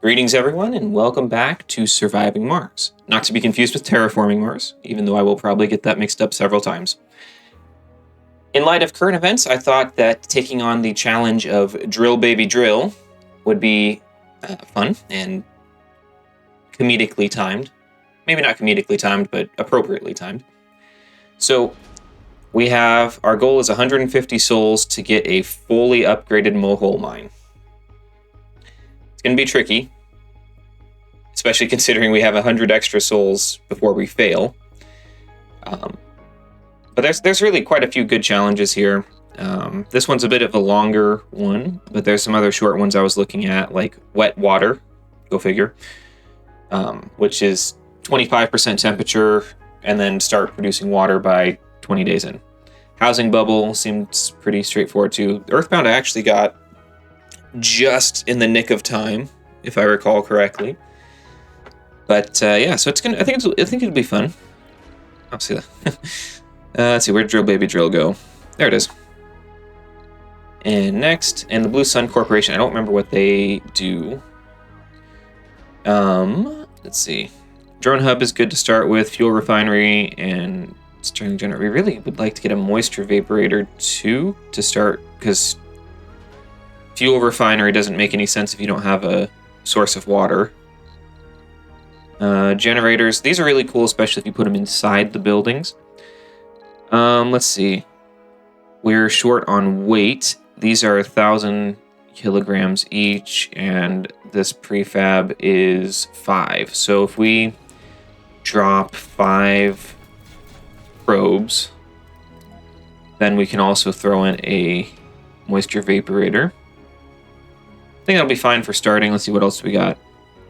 Greetings, everyone, and welcome back to Surviving Mars. Not to be confused with Terraforming Mars, even though I will probably get that mixed up several times. In light of current events, I thought that taking on the challenge of Drill Baby Drill would be fun and comedically timed. Maybe not comedically timed, but appropriately timed. So our goal is 150 souls to get a fully upgraded mohole mine. It's going to be tricky, especially considering we have 100 extra souls before we fail. But there's really quite a few good challenges here. This one's a bit of a longer one, but there's some other short ones I was looking at, like wet water, go figure, which is 25% temperature and then start producing water by 20 days in. Housing bubble seems pretty straightforward too. Earthbound I actually got just in the nick of time, if I recall correctly. But yeah, so I think it'll be fun. I'll see that. Let's see, where'd Drill Baby Drill go? There it is. And next, and the Blue Sun Corporation. I don't remember what they do. Let's see. Drone hub is good to start with. Fuel refinery and Stirling generator. We really would like to get a moisture vaporator too to start, because fuel refinery doesn't make any sense if you don't have a source of water. Generators. These are really cool, especially if you put them inside the buildings. Let's see. We're short on weight. These are 1,000 kilograms each, and this prefab is 5. So if we drop 5 probes, then we can also throw in a moisture vaporator. I think that'll be fine for starting. Let's see, what else we got.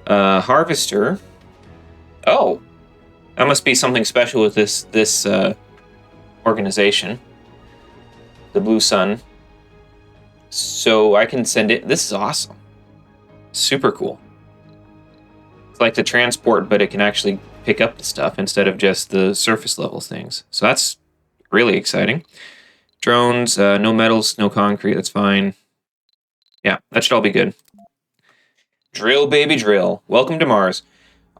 Harvester. Oh, that must be something special with this organization, the Blue Sun. So I can send it. This is awesome. Super cool. It's like the transport, but it can actually pick up the stuff instead of just the surface level things. So that's really exciting. Drones, no metals, no concrete. That's fine. Yeah, that should all be good. Drill, baby, drill. Welcome to Mars.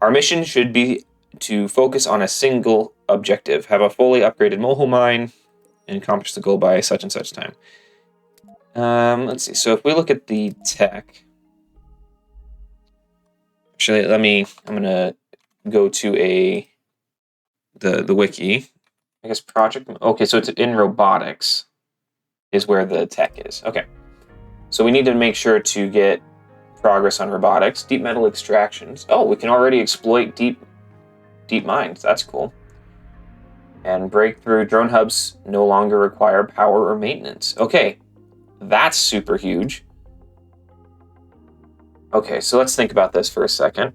Our mission should be to focus on a single objective, have a fully upgraded mohole mine, and accomplish the goal by such and such time. Let's see. So if we look at the tech, actually, I'm gonna go to the wiki. I guess project. Okay, so it's in robotics, is where the tech is. Okay, so we need to make sure to get progress on robotics. Deep metal extractions. Oh, we can already exploit deep mines. That's cool. And breakthrough drone hubs no longer require power or maintenance. Okay, that's super huge. Okay, so let's think about this for a second.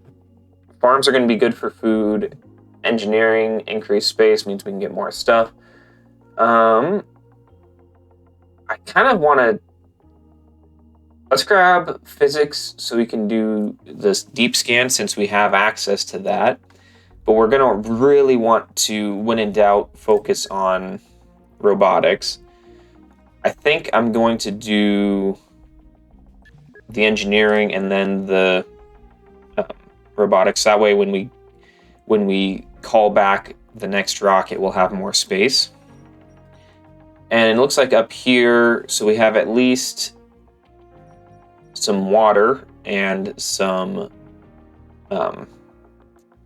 Farms are going to be good for food. Engineering, increased space means we can get more stuff. I kind of want to... Let's grab physics so we can do this deep scan since we have access to that. But we're going to really want to, when in doubt, focus on robotics. I think I'm going to do the engineering and then the robotics. That way when we call back the next rocket, we'll have more space. And it looks like up here, so we have at least some water and some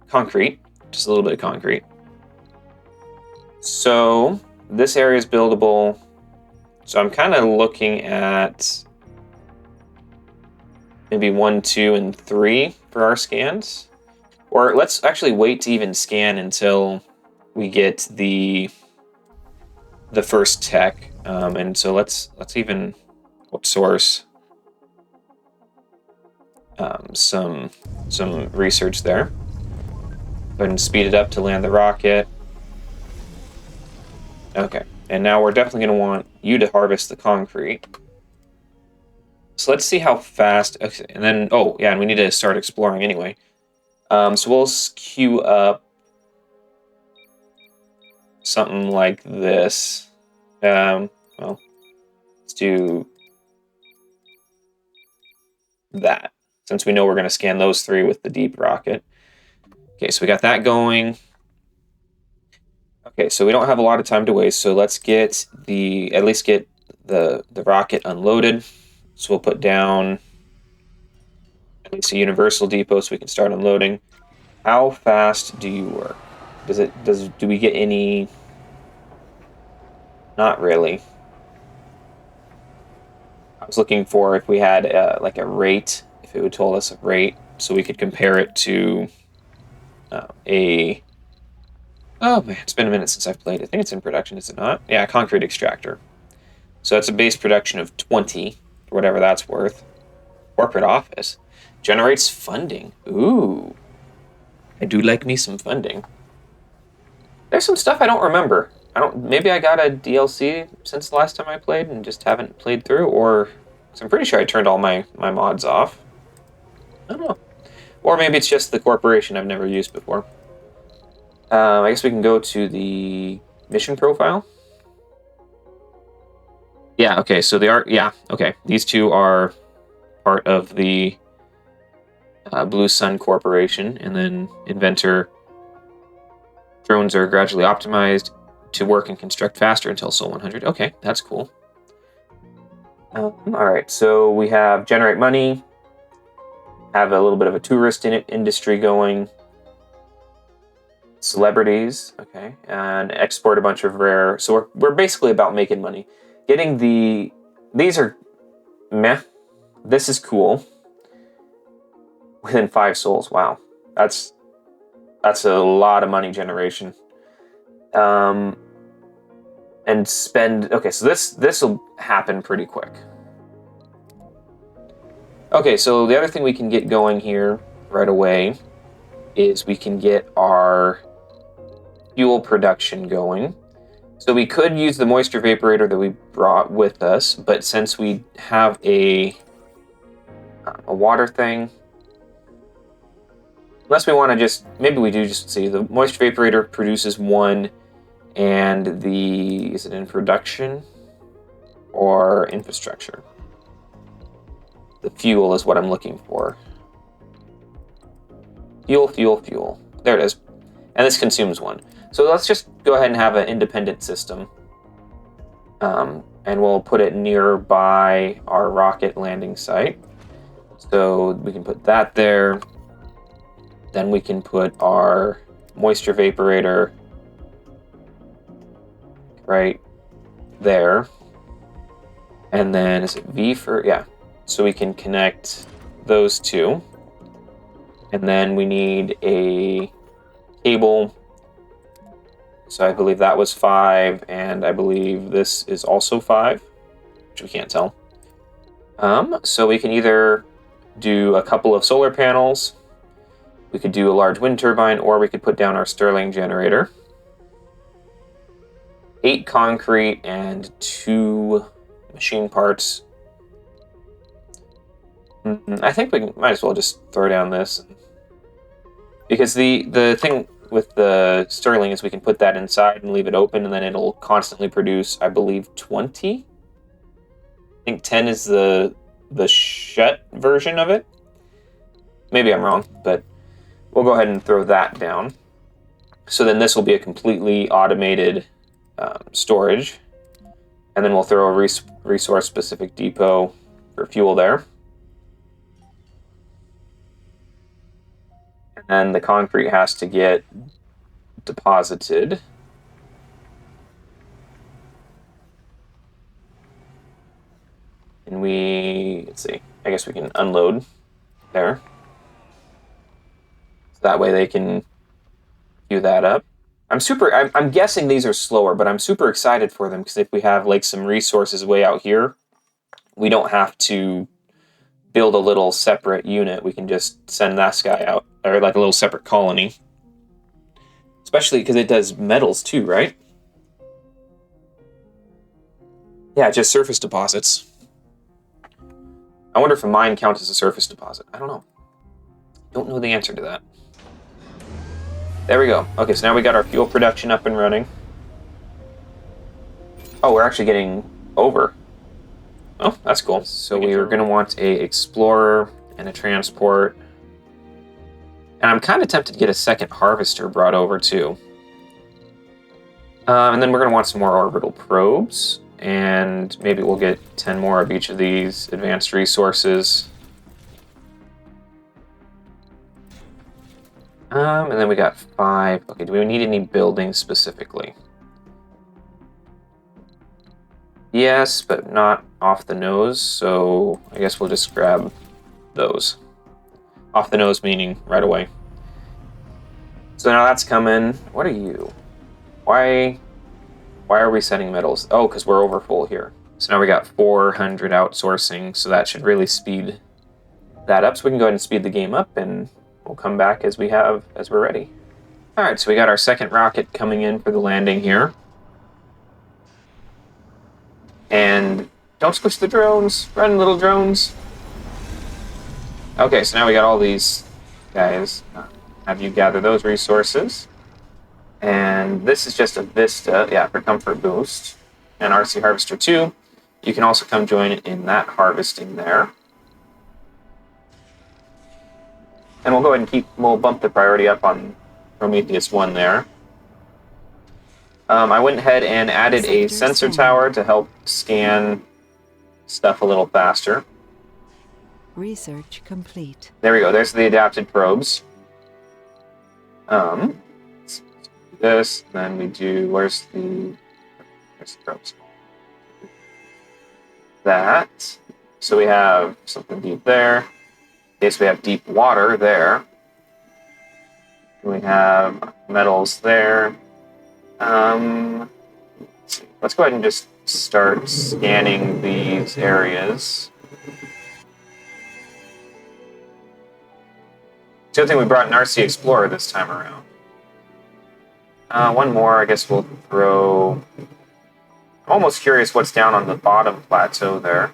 concrete. Just a little bit of concrete. So this area is buildable. So I'm kind of looking at maybe 1, 2, and 3 for our scans. Or let's actually wait to even scan until we get the first tech. And so let's even source some research there. Go ahead and speed it up to land the rocket. Okay, and now we're definitely going to want you to harvest the concrete. So let's see how fast... Okay, and then, oh, yeah, and we need to start exploring anyway. So we'll queue up something like this. Well, let's do that. since we know we're going to scan those 3 with the deep rocket. Okay, so we got that going. Okay, so we don't have a lot of time to waste, so let's get at least get the rocket unloaded. So we'll put down at least a universal depot so we can start unloading. How fast do you work? Do we get any? Not really. I was looking for if we had like a rate, if it would tell us a rate, so we could compare it to a. Oh man, it's been a minute since I've played. I think it's in production, is it not? Yeah, concrete extractor. So that's a base production of 20, or whatever that's worth. Corporate office generates funding. Ooh, I do like me some funding. There's some stuff I don't remember. Maybe I got a DLC since the last time I played and just haven't played through, or cause I'm pretty sure I turned all my mods off. I don't know. Or maybe it's just the corporation I've never used before. I guess we can go to the mission profile. Yeah, okay, so they are, yeah, okay. These 2 are part of the Blue Sun Corporation, and then Inventor. Drones are gradually optimized to work and construct faster until Sol 100. Okay, that's cool. All right, so we have generate money, have a little bit of a tourist industry going, celebrities, okay, and export a bunch of rare. So we're basically about making money. Getting these are meh. This is cool. Within 5 souls, wow, that's a lot of money generation. And spend, okay, so this will happen pretty quick. Okay, so the other thing we can get going here right away is we can get our fuel production going. So we could use the moisture vaporator that we brought with us, but since we have a water thing, unless we want to just, maybe we do just see the moisture vaporator produces 1. And is it in production or infrastructure? The fuel is what I'm looking for. Fuel. There it is. And this consumes 1. So let's just go ahead and have an independent system. And we'll put it nearby our rocket landing site. So we can put that there. Then we can put our moisture vaporator right there. And then is it V for, yeah. So we can connect those 2. And then we need a cable. So I believe that was 5, and I believe this is also 5, which we can't tell. So we can either do a couple of solar panels, we could do a large wind turbine, or we could put down our Stirling generator. 8 concrete and 2 machine parts. I think we might as well just throw down this. Because the thing with the Stirling is we can put that inside and leave it open, and then it'll constantly produce, I believe, 20? I think 10 is the shut version of it. Maybe I'm wrong, but we'll go ahead and throw that down. So then this will be a completely automated storage, and then we'll throw a resource-specific depot for fuel there. And the concrete has to get deposited. And let's see, I guess we can unload there. So that way they can queue that up. I'm guessing these are slower, but I'm super excited for them because if we have like some resources way out here, we don't have to build a little separate unit. We can just send that guy out, or like a little separate colony. Especially because it does metals too, right? Yeah, just surface deposits. I wonder if a mine counts as a surface deposit. I don't know. Don't know the answer to that. There we go. Okay, so now we got our fuel production up and running. Oh, we're actually getting over. Oh, that's cool. So we are going to want a explorer and a transport. And I'm kind of tempted to get a second harvester brought over too. And then we're going to want some more orbital probes, and maybe we'll get 10 more of each of these advanced resources. And then we got 5. Okay, do we need any buildings specifically? Yes, but not off the nose, so I guess we'll just grab those. Off the nose meaning right away. So now that's coming. What are you? Why are we setting metals? Oh, because we're over full here. So now we got 400 outsourcing, so that should really speed that up. So we can go ahead and speed the game up, and we'll come back as we're ready. All right, so we got our second rocket coming in for the landing here. And don't squish the drones. Run, little drones. Okay, so now we got all these guys. Have you gather those resources. And this is just a Vista, yeah, for comfort boost. And RC Harvester 2, you can also come join in that harvesting there. And we'll go ahead and we'll bump the priority up on Prometheus 1 there. I went ahead and added a sensor tower to help scan stuff a little faster. Research complete. There we go, there's the adapted probes. Let's do this, then we do, where's the probes? That. So we have something deep there. Okay, so we have deep water there. We have metals there. Let's go ahead and just start scanning these areas. It's a good thing we brought an RC Explorer this time around. One more, I guess we'll throw... I'm almost curious what's down on the bottom plateau there,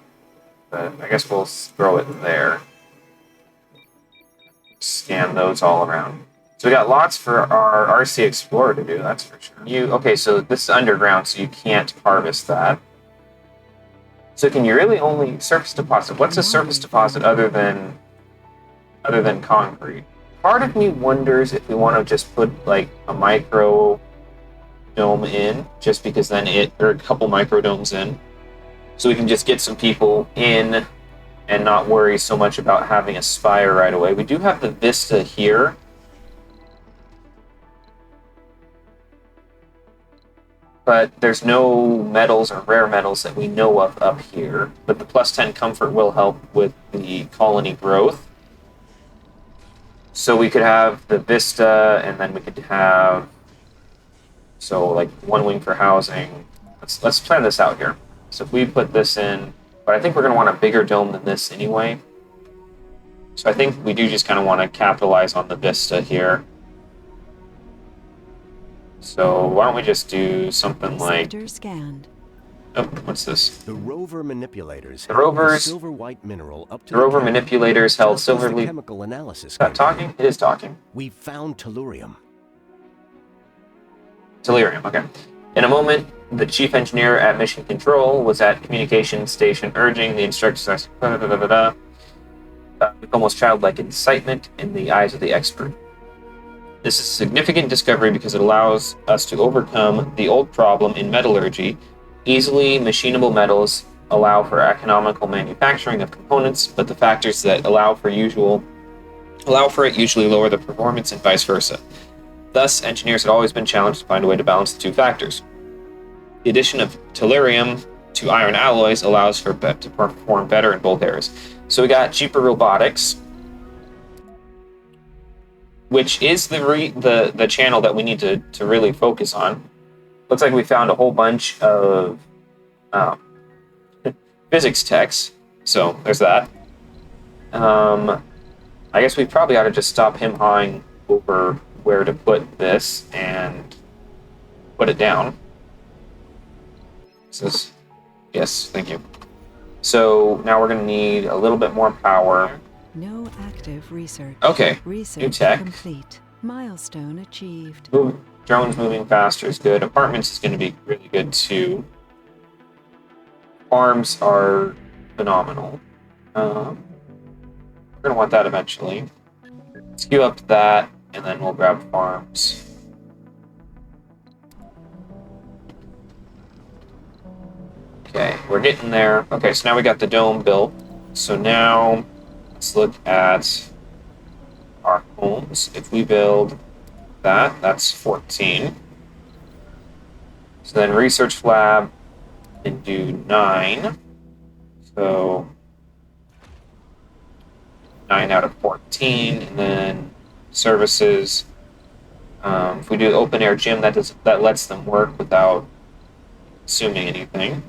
but I guess we'll throw it there. Scan those all around. So we got lots for our RC Explorer to do, that's for sure. Okay, so this is underground, so you can't harvest that. So can you really only surface deposit? What's a surface deposit other than concrete? Part of me wonders if we want to just put like a micro dome in, just because then or a couple micro domes in, so we can just get some people in and not worry so much about having a spire right away. We do have the Vista here. But there's no metals or rare metals that we know of up here. But the plus 10 comfort will help with the colony growth. So we could have the Vista, and then we could have, so like one wing for housing. Let's plan this out here. So if we put this in, but I think we're going to want a bigger dome than this anyway. So I think we do just kind of want to capitalize on the Vista here. So why don't we just do something like... Scanned. Oh, what's this? The rover manipulators. The rovers. Silver white mineral up to the rover manipulators held silver. Chemical analysis. Is that talking? It is talking. We found tellurium. Tellurium. Okay. In a moment, the chief engineer at Mission Control was at communication station urging the instructors. With almost childlike excitement in the eyes of the expert. This is a significant discovery because it allows us to overcome the old problem in metallurgy. Easily machinable metals allow for economical manufacturing of components, but the factors that allow for it usually lower the performance and vice versa. Thus, engineers had always been challenged to find a way to balance the two factors. The addition of tellurium to iron alloys allows for to perform better in both areas. So we got cheaper robotics, which is the channel that we need to really focus on. Looks like we found a whole bunch of physics techs, so there's that. I guess we probably ought to just stop him hawing over where to put this and put it down. Yes, thank you. So now we're going to need a little bit more power. No active research. Okay, Research new tech. complete. Milestone achieved. Drones moving faster is good. Apartments is going to be really good too. Farms are phenomenal. We're going to want that eventually. Let's queue up that, and then we'll grab farms. Okay, we're getting there. Okay, so now we got the dome built. So now, let's look at our homes. If we build that, that's 14. So then research lab can do 9. So 9 out of 14, and then services. If we do open air gym, that lets them work without assuming anything.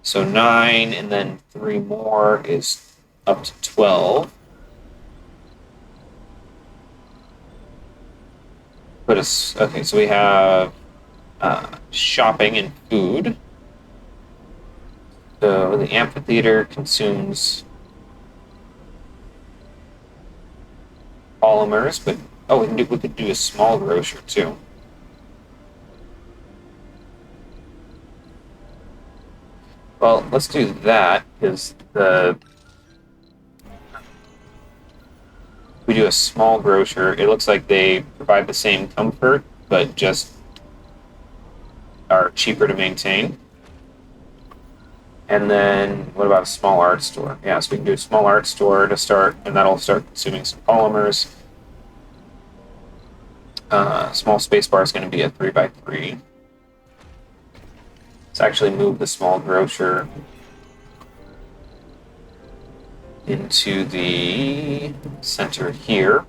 So 9, and then 3 more is up to 12. Okay, so we have shopping and food. So the amphitheater consumes polymers, but we could do a small grocer too. Well, let's do that, because we do a small grocer, it looks like they provide the same comfort, but just are cheaper to maintain. And then, what about a small art store? Yeah, so we can do a small art store to start, and that'll start consuming some polymers. Small space bar is going to be a 3x3. Let's actually move the small grocer into the center here.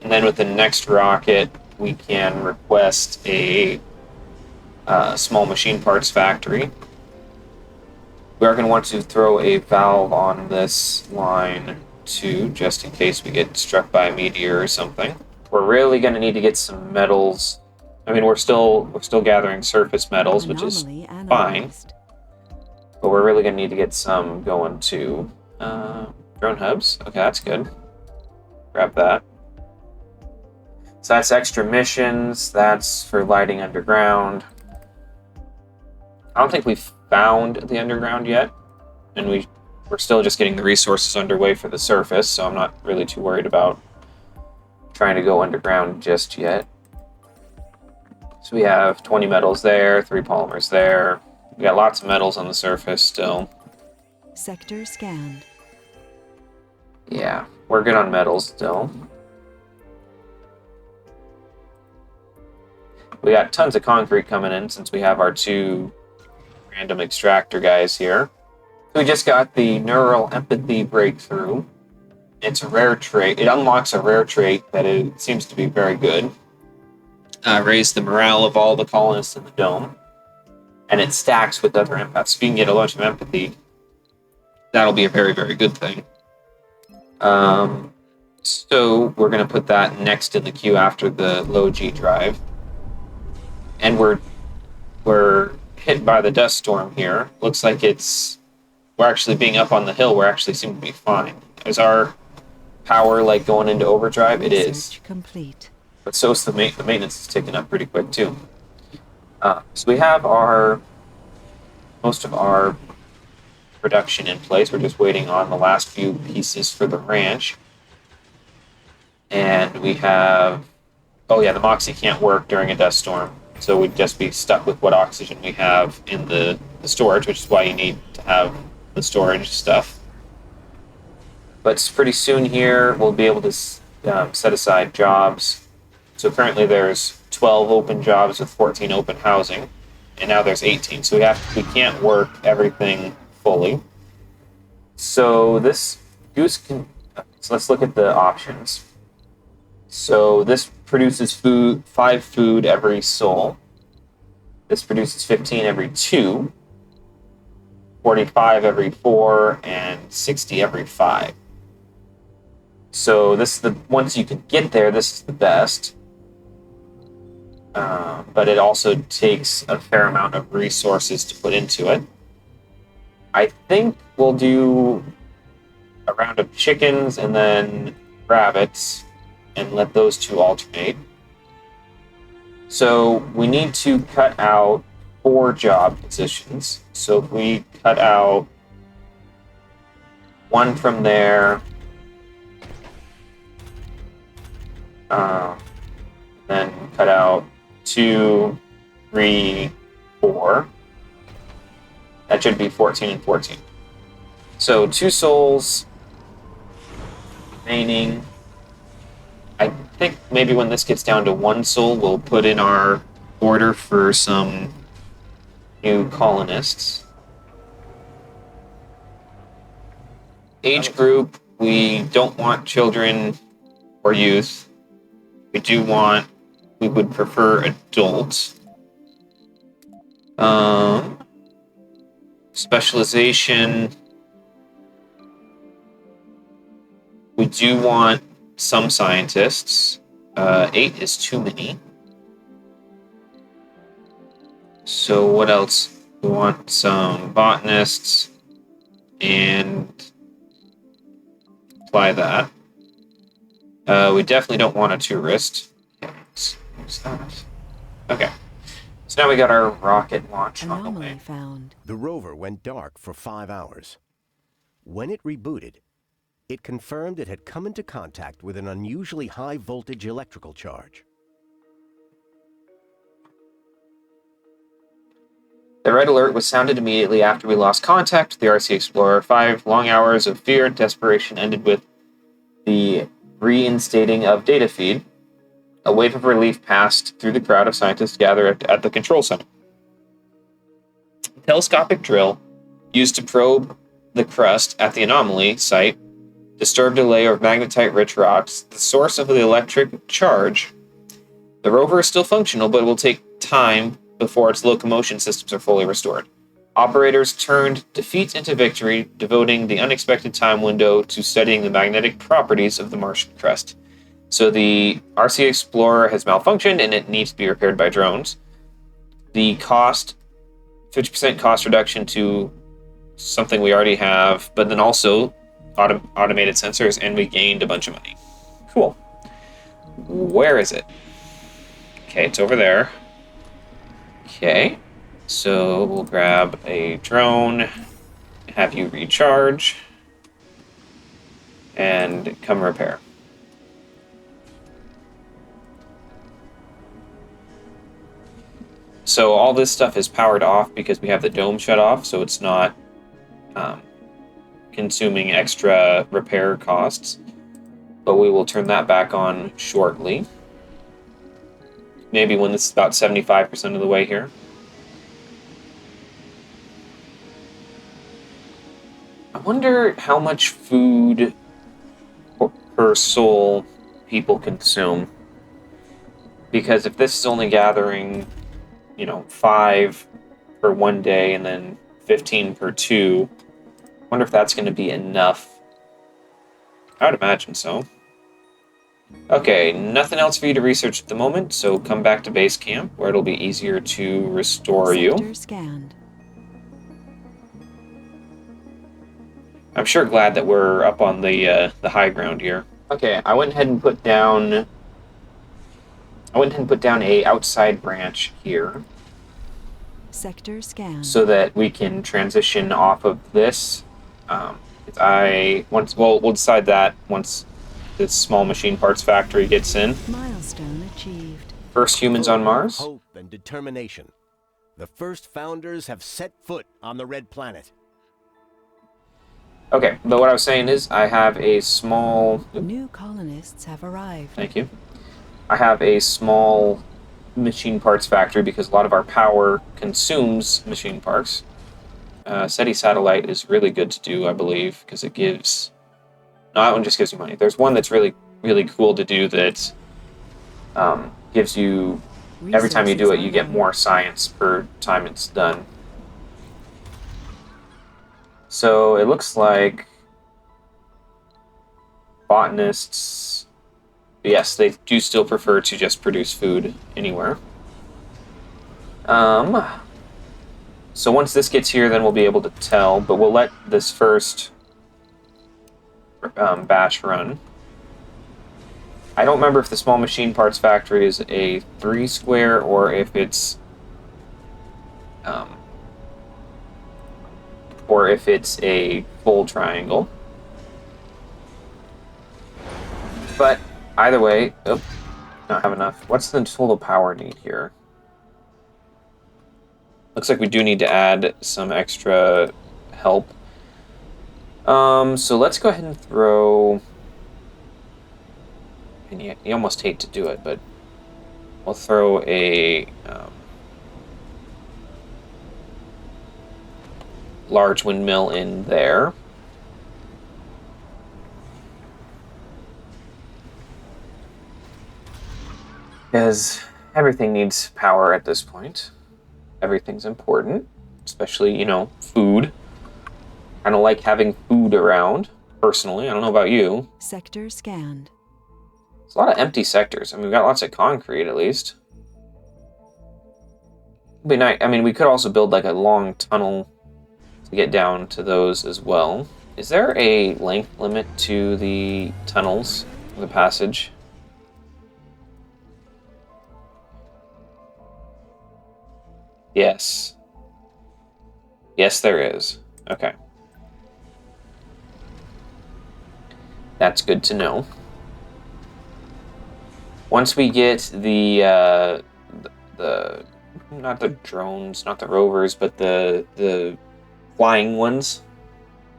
And then with the next rocket, we can request a small machine parts factory. We are going to want to throw a valve on this line too, just in case we get struck by a meteor or something. We're really going to need to get some metals. I mean, we're still gathering surface metals, which is fine. But we're really going to need to get some going to drone hubs. Okay, that's good. Grab that. So that's extra missions. That's for lighting underground. I don't think we've found the underground yet, and we're still just getting the resources underway for the surface, so I'm not really too worried about trying to go underground just yet. So we have 20 metals there, 3 polymers there. We got lots of metals on the surface still. Sector scanned. Yeah, we're good on metals still. We got tons of concrete coming in since we have our 2 random extractor guys here. We just got the neural empathy breakthrough. It's a rare trait. It unlocks a rare trait that it seems to be very good. Raise the morale of all the colonists in the dome. And it stacks with other empaths. If you can get a bunch of empathy, that'll be a very, very good thing. So we're going to put that next in the queue after the low G drive. And we're hit by the dust storm here. Looks like we're actually being up on the hill. We actually seem to be fine. Is our power like going into overdrive? It is. Complete. But so is the maintenance is ticking up pretty quick too. So we have most of our production in place. We're just waiting on the last few pieces for the ranch. And we have, the Moxie can't work during a dust storm. So we'd just be stuck with what oxygen we have in the storage, which is why you need to have the storage stuff. But pretty soon here, we'll be able to set aside jobs. So currently there's 12 open jobs with 14 open housing, and now there's 18. So we can't work everything fully. So this goose can. So let's look at the options. So this produces 5 food every soul. This produces 15 every 2, 45 every 4, and 60 every 5. So once you can get there, this is the best. But it also takes a fair amount of resources to put into it. I think we'll do a round of chickens and then rabbits and let those 2 alternate. So we need to cut out 4 job positions. So if we cut out one from there, then cut out 2, 3, 4. That should be 14 and 14. So 2 souls remaining. I think maybe when this gets down to 1 soul, we'll put in our order for some new colonists. Age group, we don't want children or youth. We would prefer adults. Specialization, we do want some scientists. 8 is too many. So what else? We want some botanists and apply that. We definitely don't want a tourist. What's that? Okay. So now we got our rocket launch on the way. Anomaly found. The rover went dark for 5 hours. When it rebooted, it confirmed it had come into contact with an unusually high voltage electrical charge. The red alert was sounded immediately after we lost contact with the RC Explorer. 5 long hours of fear and desperation ended with the reinstating of data feed. A wave of relief passed through the crowd of scientists gathered at the control center. A telescopic drill used to probe the crust at the anomaly site disturbed a layer of magnetite-rich rocks, the source of the electric charge. The rover is still functional, but it will take time before its locomotion systems are fully restored. Operators turned defeat into victory, devoting the unexpected time window to studying the magnetic properties of the Martian crust. So the RC Explorer has malfunctioned and it needs to be repaired by drones. The cost, 50% cost reduction to something we already have, but then also automated sensors, and we gained a bunch of money. Cool. Where is it? Okay, it's over there. Okay, so we'll grab a drone, have you recharge, and come repair. So all this stuff is powered off because we have the dome shut off, so it's not consuming extra repair costs. But we will turn that back on shortly. Maybe when this is about 75% of the way here. I wonder how much food per soul people consume. Because if this is only gathering, 5 for 1 day and then 15 per 2, I wonder if that's going to be enough. I would imagine so. Okay, nothing else for you to research at the moment, so come back to base camp, where it'll be easier to restore you. Sector scanned. I'm sure glad that we're up on the high ground here. Okay, I went ahead and put down a outside branch here, Sector scanned. so that we can transition off of this. We'll decide that once this small machine parts factory gets in. Milestone achieved. First humans on Mars. Hope and determination. The first founders have set foot on the Red Planet. Okay, but what I was saying is I have a small... New colonists have arrived. Thank you. I have a small machine parts factory because a lot of our power consumes machine parts. SETI satellite is really good to do, I believe, because it gives... No, that one just gives you money. There's one that's really, really cool to do that gives you... Every time you do it, you get more science per time it's done. So it looks like botanists... Yes, they do still prefer to just produce food anywhere. So once this gets here, then we'll be able to tell, but we'll let this first batch run. I don't remember if the small machine parts factory is a 3 square or if it's or if it's a full triangle. But either way, oh, not have enough. What's the total power need here? Looks like we do need to add some extra help. So let's go ahead and throw... And you almost hate to do it, but we'll throw a large windmill in there. Because everything needs power at this point. Everything's important, especially, you know, food. I don't like having food around, personally. I don't know about you. Sector scanned. There's a lot of empty sectors. I mean, we've got lots of concrete, at least. It'd be nice. I mean, we could also build, like, a long tunnel to get down to those as well. Is there a length limit to the tunnels, the passage? Yes. Yes, there is. Okay. That's good to know. Once we get the not the drones, not the rovers, but the flying ones,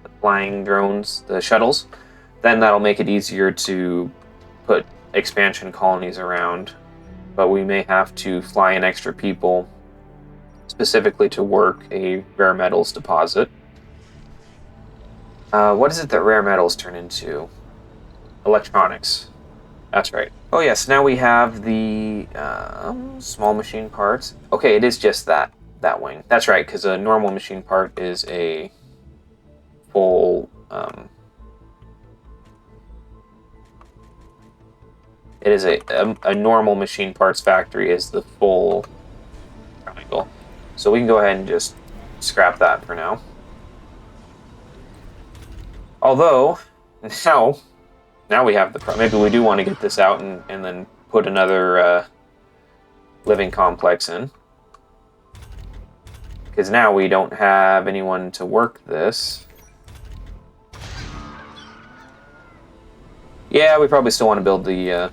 the flying drones, the shuttles, then that'll make it easier to put expansion colonies around. But we may have to fly in extra people specifically to work a rare metals deposit. What is it that rare metals turn into? Electronics. That's right. Oh yes, now we have the small machine parts. Okay, it is just that wing. That's right, because a normal machine part is a full... it is a normal machine parts factory is the full triangle. So we can go ahead and just scrap that for now. Although, now we have the... Maybe we do want to get this out and then put another living complex in. Because now we don't have anyone to work this. Yeah, we probably still want to build the...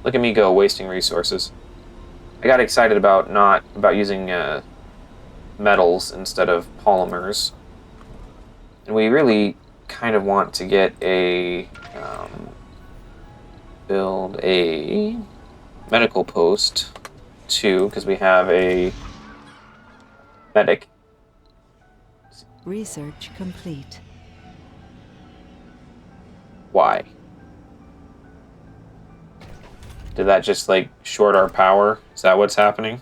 Look at me go, wasting resources. I got excited about using metals instead of polymers. And we really kind of want to get a... build a medical post too, because we have a medic. Research complete. Why? Did that just, like, short our power? Is that what's happening?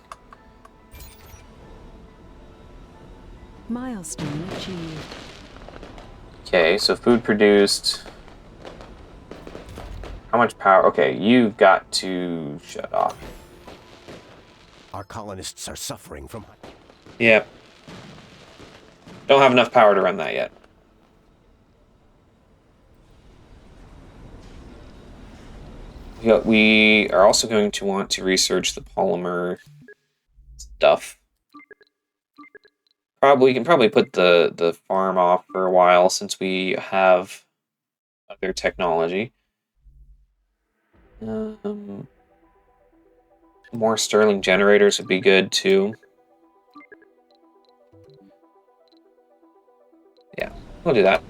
Milestone achieved. Okay, so food produced. How much power? Okay, you've got to shut off. Our colonists are suffering from... Yep. Don't have enough power to run that yet. We are also going to want to research the polymer stuff. We can probably put the farm off for a while since we have other technology. More Stirling generators would be good too. Yeah, we'll do that.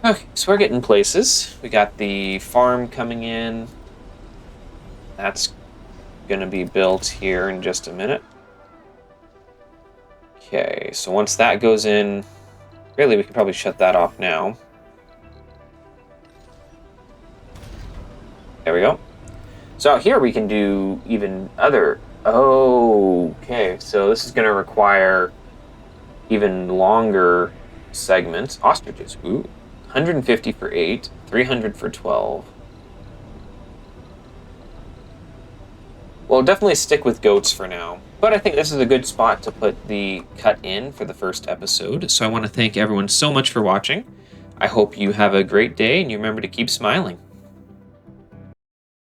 Okay, so we're getting places. We got the farm coming in. That's going to be built here in just a minute. Okay, so once that goes in, really we can probably shut that off now. There we go. So out here we can do even other... Oh, okay, so this is going to require even longer segments. Ostriches, ooh. 150 for 8, 300 for 12. Well, definitely stick with goats for now. But I think this is a good spot to put the cut in for the first episode. So I want to thank everyone so much for watching. I hope you have a great day and you remember to keep smiling.